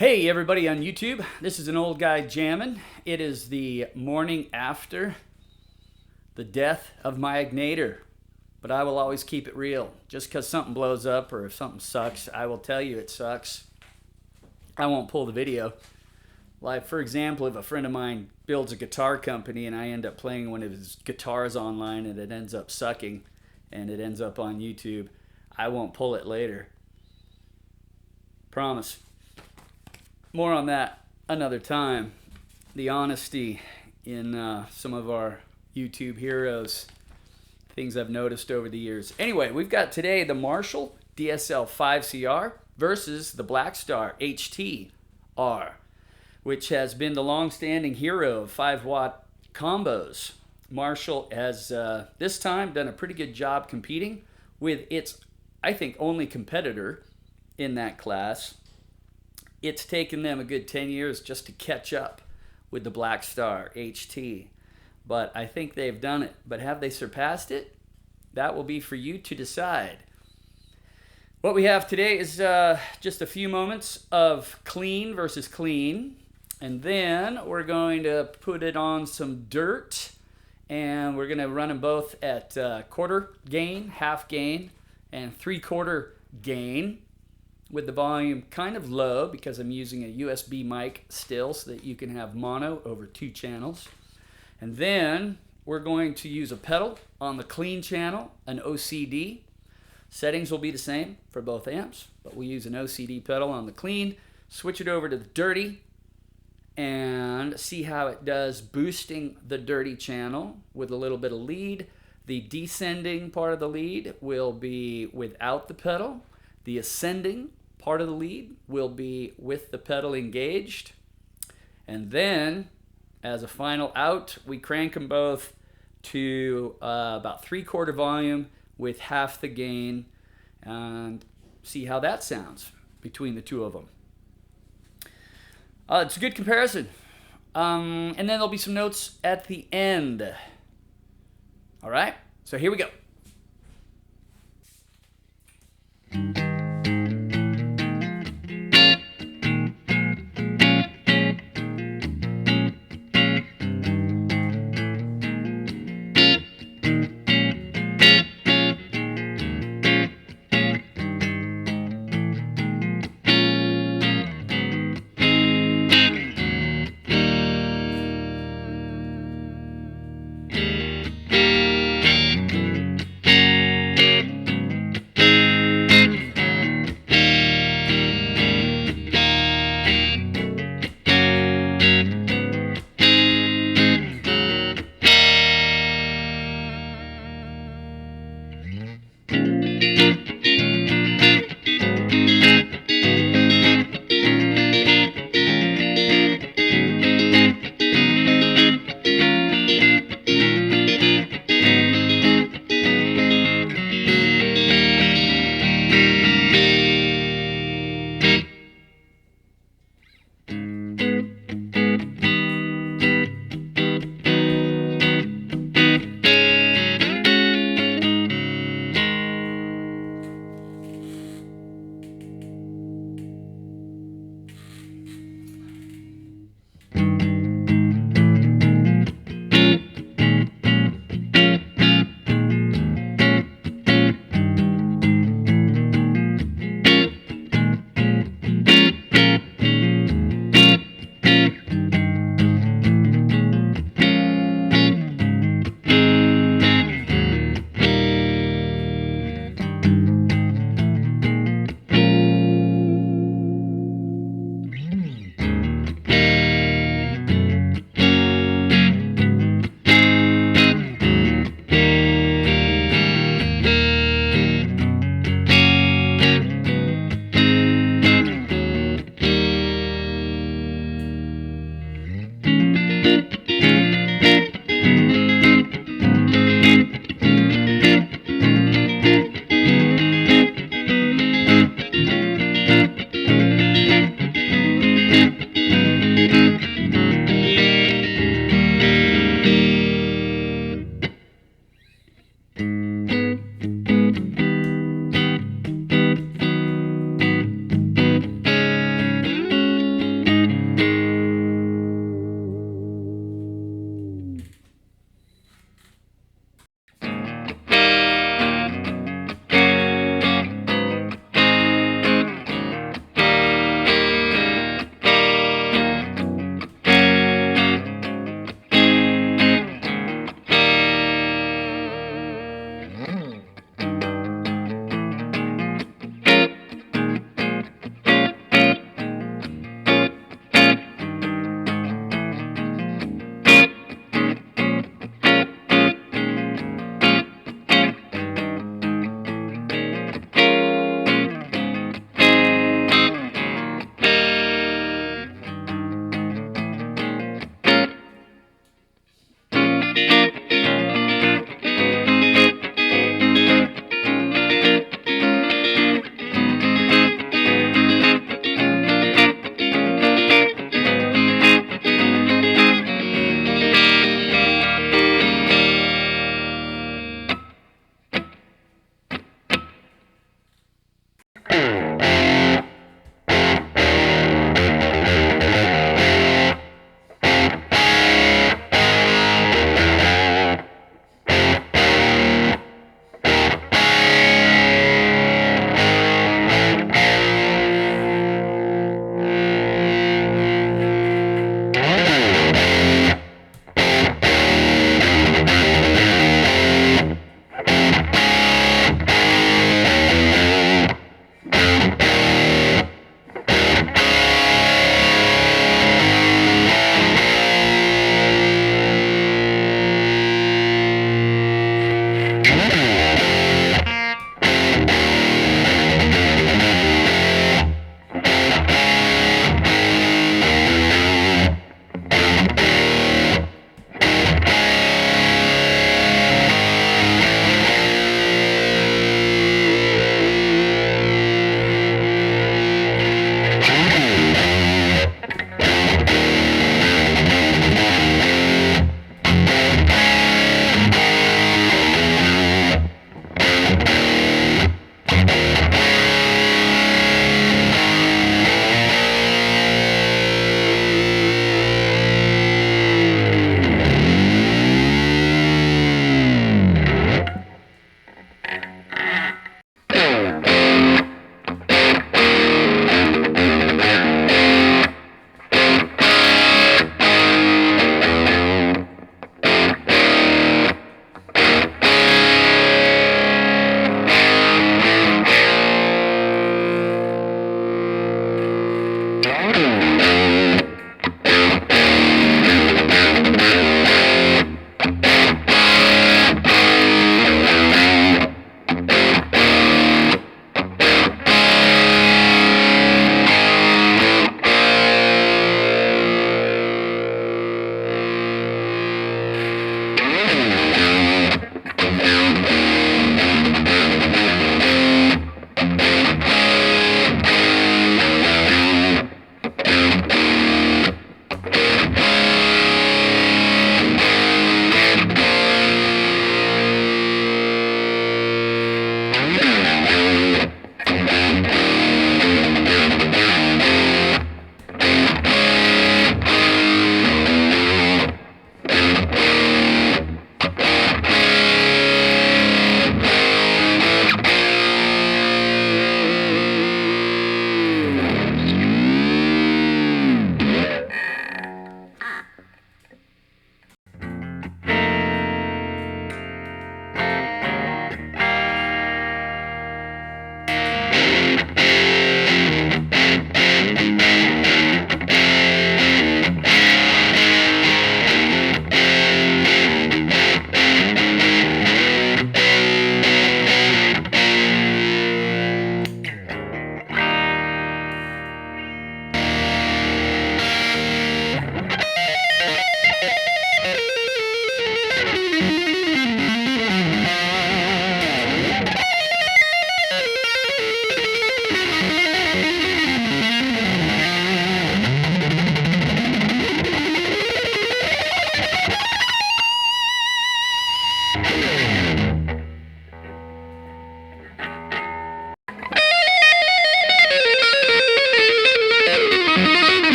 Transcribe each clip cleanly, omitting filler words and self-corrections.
Hey everybody on YouTube, this is an old guy jamming. It is the morning after the death of my ignator, but I will always keep it real. Just because something blows up or if something sucks, I will tell you it sucks. I won't pull the video. Like for example, if a friend of mine builds a guitar company and I end up playing one of his guitars online and it ends up sucking and it ends up on YouTube, I won't pull it later. Promise. More on that another time. The honesty in some of our YouTube heroes. Things I've noticed over the years. Anyway, we've got today the Marshall DSL 5CR versus the Blackstar HT5R, which has been the long-standing hero of 5-watt combos. Marshall has this time done a pretty good job competing with its, I think, only competitor in that class. It's taken them a good 10 years just to catch up with the Blackstar HT. But I think they've done it. But have they surpassed it? That will be for you to decide. What we have today is just a few moments of clean versus clean. And then we're going to put it on some dirt. And we're going to run them both at quarter gain, half gain, and 3/4 gain, with the volume kind of low because I'm using a USB mic still so that you can have mono over 2 channels. And then we're going to use a pedal on the clean channel, an OCD. Settings will be the same for both amps, but we use an OCD pedal on the clean, switch it over to the dirty, and see how it does boosting the dirty channel with a little bit of lead. The descending part of the lead will be without the pedal. The ascending part of the lead will be with the pedal engaged. And then, as a final out, we crank them both to about 3/4 volume with half the gain and see how that sounds between the two of them. It's a good comparison. And then there'll be some notes at the end. All right, so here we go.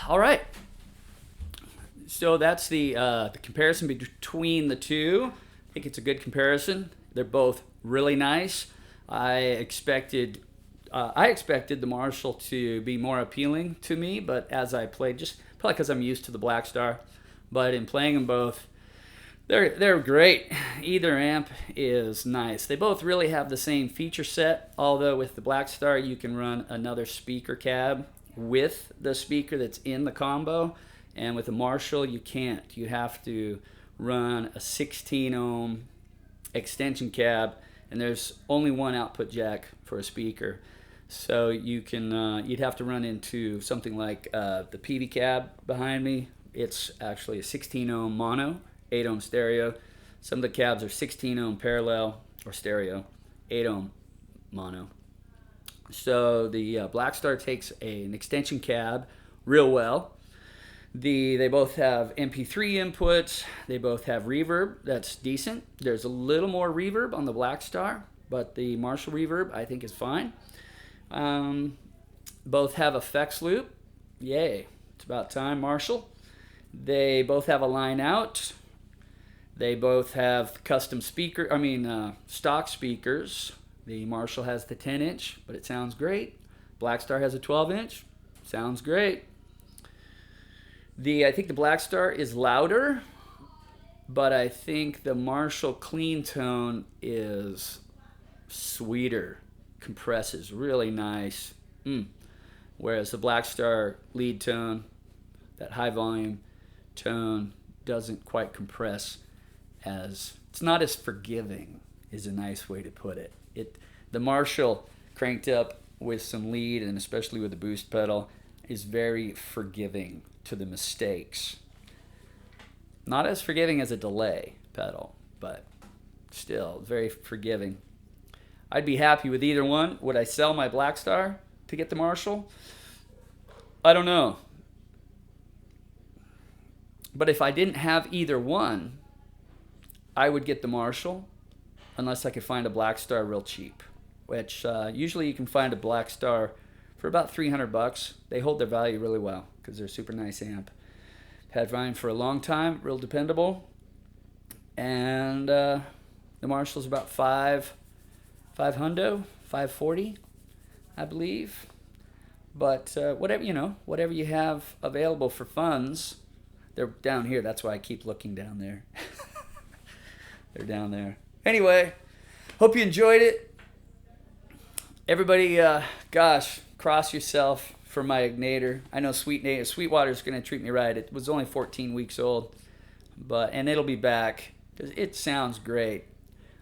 All right. So that's the comparison between the two. I think it's a good comparison. They're both really nice. I expected the Marshall to be more appealing to me, but as I played, just probably because I'm used to the Blackstar, but in playing them both, they're great. Either amp is nice. They both really have the same feature set, although with the Blackstar you can run another speaker cab with the speaker that's in the combo, and with the Marshall you can't. You have to run a 16 ohm extension cab, and there's only one output jack for a speaker. So you can you'd have to run into something like the PV cab behind me. It's actually a 16 ohm mono, 8 ohm stereo. Some of the cabs are 16 ohm parallel or stereo, 8 ohm mono. So the Blackstar takes an extension cab real well. They both have MP3 inputs. They both have reverb that's decent. There's a little more reverb on the Blackstar, but the Marshall reverb I think is fine. Both have effects loop. Yay, it's about time, Marshall. They both have a line out. They both have custom stock speakers. The Marshall has the 10-inch, but it sounds great. Blackstar has a 12-inch. Sounds great. I think the Blackstar is louder, but I think the Marshall clean tone is sweeter. Compresses really nice. Whereas the Blackstar lead tone, that high volume tone, doesn't quite compress it's not as forgiving, is a nice way to put it. The Marshall cranked up with some lead, and especially with the boost pedal, is very forgiving to the mistakes. Not as forgiving as a delay pedal, but still very forgiving. I'd be happy with either one. Would I sell my Blackstar to get the Marshall? I don't know. But if I didn't have either one, I would get the Marshall unless I could find a Blackstar real cheap, which usually you can find a Blackstar for about $300. They hold their value really well because they're a super nice amp. Had mine for a long time, real dependable. And the Marshall's about $540, I believe. But whatever you have available for funds, they're down here. That's why I keep looking down there. They're down there. Anyway, hope you enjoyed it. Everybody, cross yourself for my Ignator. I know Sweetwater's going to treat me right. It was only 14 weeks old, and it'll be back. It sounds great.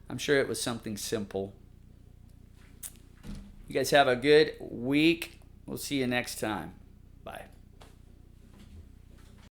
I'm sure it was something simple. You guys have a good week. We'll see you next time. Bye.